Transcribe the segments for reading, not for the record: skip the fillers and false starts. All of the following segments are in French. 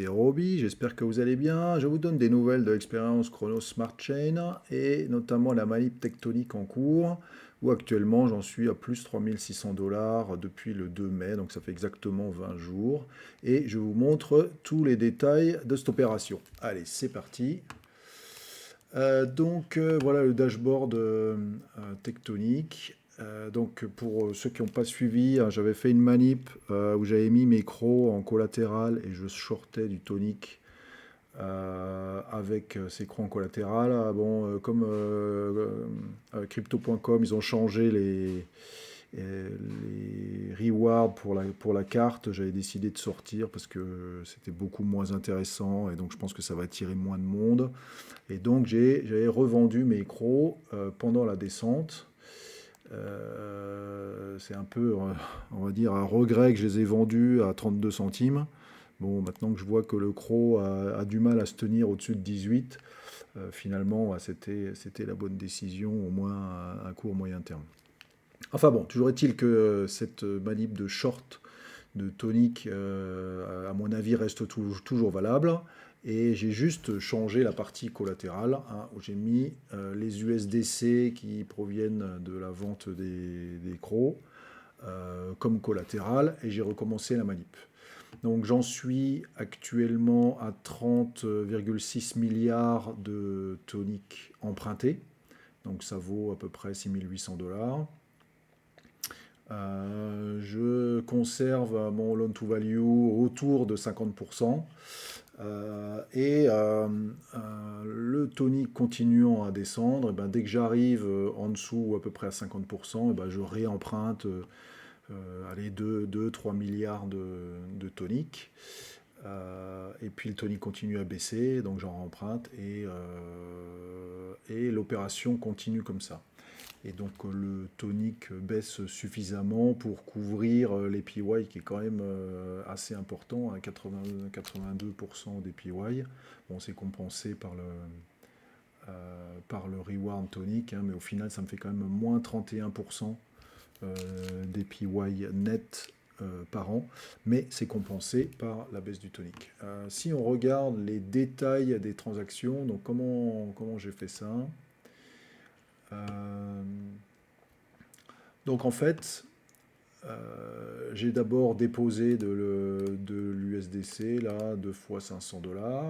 Et Roby, j'espère que vous allez bien. Je vous donne des nouvelles de l'expérience Chronos Smart Chain et notamment la manip tectonique en cours où actuellement j'en suis à plus 3600 $ depuis le 2 mai, donc ça fait exactement 20 jours. Et je vous montre tous les détails de cette opération. Allez, c'est parti. Voilà le dashboard tectonique. Donc pour ceux qui n'ont pas suivi, hein, j'avais fait une manip où j'avais mis mes crocs en collatéral et je shortais du tonic avec ces crocs en collatéral. Ah, bon, comme crypto.com, ils ont changé les rewards pour la carte, j'avais décidé de sortir parce que c'était beaucoup moins intéressant et donc je pense que ça va attirer moins de monde. Et donc j'avais revendu mes crocs pendant la descente. C'est un peu, on va dire, un regret que je les ai vendus à 32 centimes. Bon, maintenant que je vois que le croc a du mal à se tenir au-dessus de 18, finalement, ouais, c'était la bonne décision, au moins à court moyen terme. Enfin bon, toujours est-il que cette manip de short de tonique, à mon avis, reste toujours valable. Et j'ai juste changé la partie collatérale, hein, où j'ai mis les USDC qui proviennent de la vente des crocs comme collatéral et j'ai recommencé la manip. Donc j'en suis actuellement à 30,6 milliards de toniques empruntés. Donc ça vaut à peu près 6 800 $. Je conserve mon loan to value autour de 50%. Le tonic continuant à descendre, et ben, dès que j'arrive en dessous ou à peu près à 50%, et ben, je réemprunte allez, 2-3 milliards de tonic. Et puis le tonic continue à baisser, donc j'en remprunte et l'opération continue comme ça. Et donc le tonic baisse suffisamment pour couvrir les PY qui est quand même assez important, à 82% des PY. Bon, c'est compensé par le reward tonic, hein, mais au final ça me fait quand même moins 31% des PY net par an, mais c'est compensé par la baisse du tonic. Si on regarde les détails des transactions, donc comment j'ai fait ça? Euh, donc en fait, j'ai d'abord déposé de l'USDC, là, 2 fois 500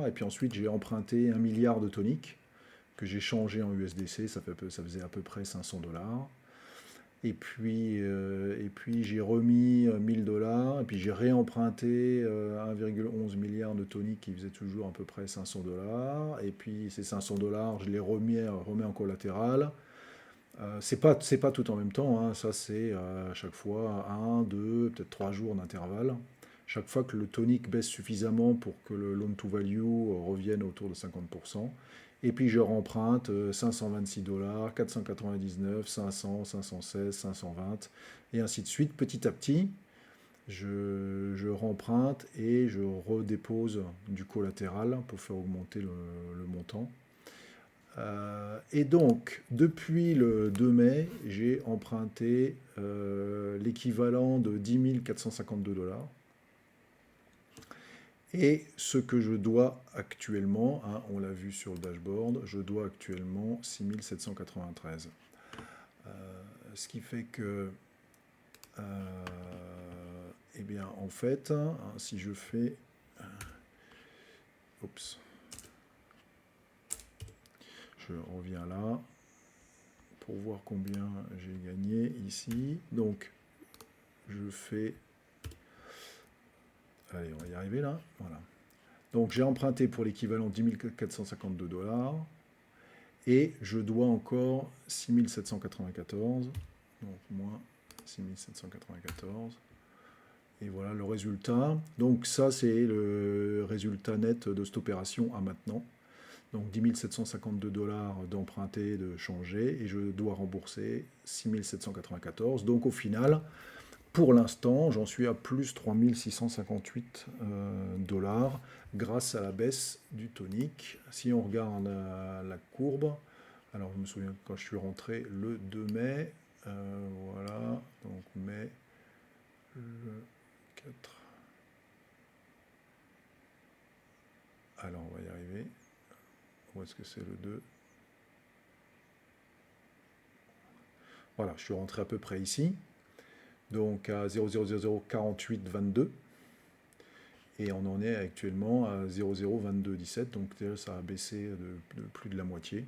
$, et puis ensuite j'ai emprunté 1 milliard de tonic, que j'ai changé en USDC, ça faisait à peu près 500 $. Et puis j'ai remis 1000 $, et puis j'ai réemprunté 1,11 milliard de tonic qui faisait toujours à peu près 500 $. Et puis ces 500 $, je les remets en collatéral. C'est pas tout en même temps, hein. Ça c'est à chaque fois un, deux, peut-être 3 jours d'intervalle. Chaque fois que le tonic baisse suffisamment pour que le loan to value revienne autour de 50%. Et puis je remprunte 526 $, 499, 500, 516, 520, et ainsi de suite. Petit à petit, je remprunte et je redépose du collatéral pour faire augmenter le montant. Et donc, depuis le 2 mai, j'ai emprunté l'équivalent de 10 452 $. Et ce que je dois actuellement, hein, on l'a vu sur le dashboard, je dois actuellement 6 793. Ce qui fait que, eh bien, en fait, hein, si je fais... Oups, je reviens là pour voir combien j'ai gagné ici. Donc, je fais... Allez, on va y arriver là. Voilà. Donc, j'ai emprunté pour l'équivalent 10 452 $. Et je dois encore 6 794. Donc, moins 6 794. Et voilà le résultat. Donc ça, c'est le résultat net de cette opération à maintenant. Donc 10 752 $ d'emprunté, de changer, et je dois rembourser 6 794. Donc au final, pour l'instant, j'en suis à plus 3 658 $ grâce à la baisse du tonic. Si on regarde la courbe, alors je me souviens quand je suis rentré le 2 mai, voilà, donc mai, le 4. Alors, on va y arriver. Où est-ce que c'est le 2? Voilà, je suis rentré à peu près ici. Donc à 0,0004822. Et on en est actuellement à 0,02217. Donc ça a baissé de plus de la moitié.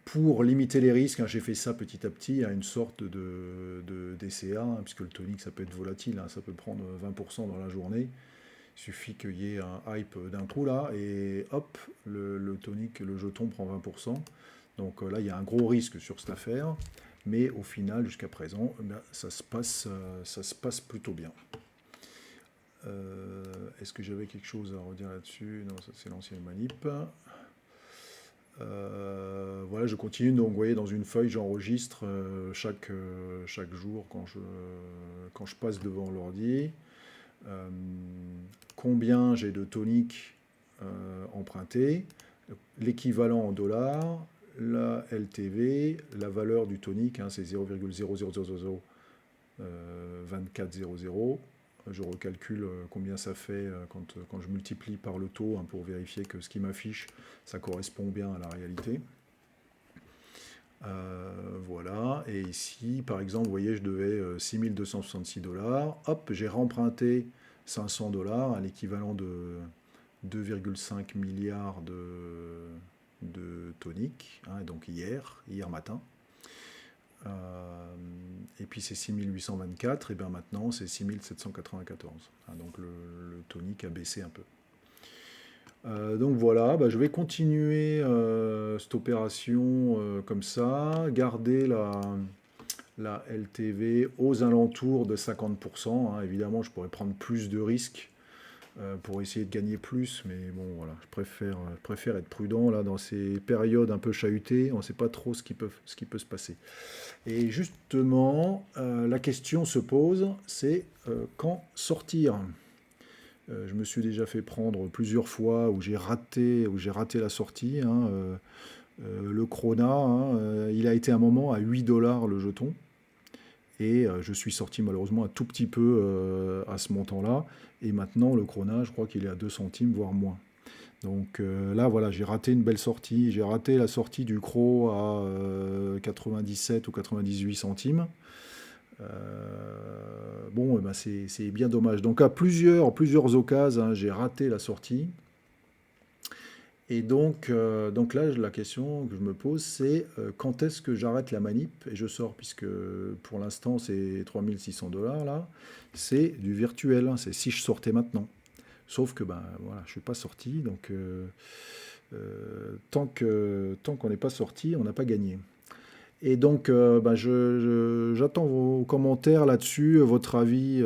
Pour limiter les risques, hein, j'ai fait ça petit à petit à une sorte de DCA, hein, puisque le tonic ça peut être volatile, hein, ça peut prendre 20% dans la journée. Il suffit qu'il y ait un hype d'un coup là, et hop, le tonic, le jeton prend 20%. Donc là, il y a un gros risque sur cette affaire, mais au final, jusqu'à présent, ben, ça se passe plutôt bien. Est-ce que j'avais quelque chose à redire là-dessus? Non, ça c'est l'ancienne manip. Voilà, je continue, donc vous voyez, dans une feuille, j'enregistre chaque jour quand je passe devant l'ordi. Combien j'ai de toniques empruntés, l'équivalent en dollars, la LTV, la valeur du tonique, hein, c'est 0,0002400. Je recalcule combien ça fait quand je multiplie par le taux, hein, pour vérifier que ce qui m'affiche, ça correspond bien à la réalité. Voilà, et ici, par exemple, vous voyez, je devais 6266 $. Hop, j'ai remprunté 500 $, à l'équivalent de 2,5 milliards de toniques, hein, donc hier matin. Et puis c'est 6824, et bien maintenant c'est 6794. Hein, donc le tonique a baissé un peu. Donc voilà, bah, je vais continuer cette opération comme ça, garder la LTV aux alentours de 50%. Hein. Évidemment, je pourrais prendre plus de risques pour essayer de gagner plus, mais bon, voilà, je préfère être prudent là dans ces périodes un peu chahutées. On ne sait pas trop ce qui peut se passer. Et justement, la question se pose, c'est quand sortir? Je me suis déjà fait prendre plusieurs fois où j'ai raté la sortie, hein. Le Krona, hein, il a été un moment à 8 $ le jeton. Et je suis sorti malheureusement un tout petit peu à ce montant-là. Et maintenant, le Krona, je crois qu'il est à 2 centimes, voire moins. Donc là, voilà, j'ai raté une belle sortie. J'ai raté la sortie du Kro à 97 ou 98 centimes. Bon, eh ben c'est bien dommage. Donc à plusieurs occasions, hein, j'ai raté la sortie. Et donc là, la question que je me pose, c'est quand est-ce que j'arrête la manip et je sors, puisque pour l'instant, c'est 3600 $, là. C'est du virtuel, hein, c'est si je sortais maintenant. Sauf que, ben voilà, je ne suis pas sorti, donc tant qu'on n'est pas sorti, on n'a pas gagné. Et donc, ben, j'attends vos commentaires là-dessus, votre avis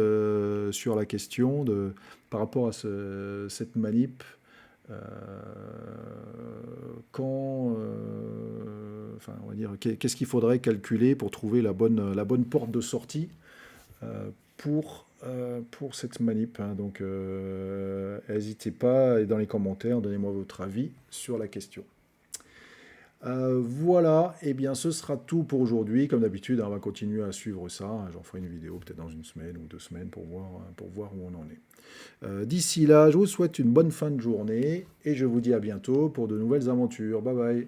sur la question par rapport à cette manip. Euh, enfin, on va dire, qu'est-ce qu'il faudrait calculer pour trouver la bonne porte de sortie pour cette manip, hein. Donc, n'hésitez pas, et dans les commentaires, donnez-moi votre avis sur la question. Voilà, et bien ce sera tout pour aujourd'hui. Comme d'habitude, on va continuer à suivre ça. J'en ferai une vidéo peut-être dans une semaine ou 2 semaines pour voir où on en est. D'ici là, je vous souhaite une bonne fin de journée et je vous dis à bientôt pour de nouvelles aventures. Bye bye.